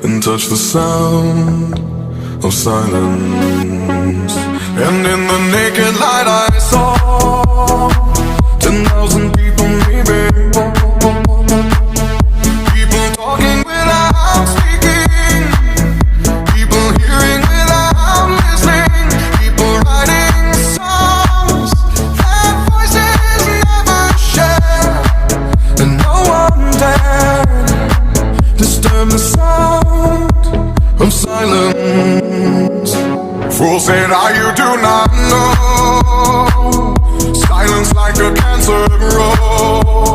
and touch the sound of silence. And in the naked light I saw 10,000 people, maybe. People talking without speaking, people hearing without listening, people writing songs that voices never share, and no one dared disturb the sound of silence. Fool said, you do not know. Silence like a cancer grows.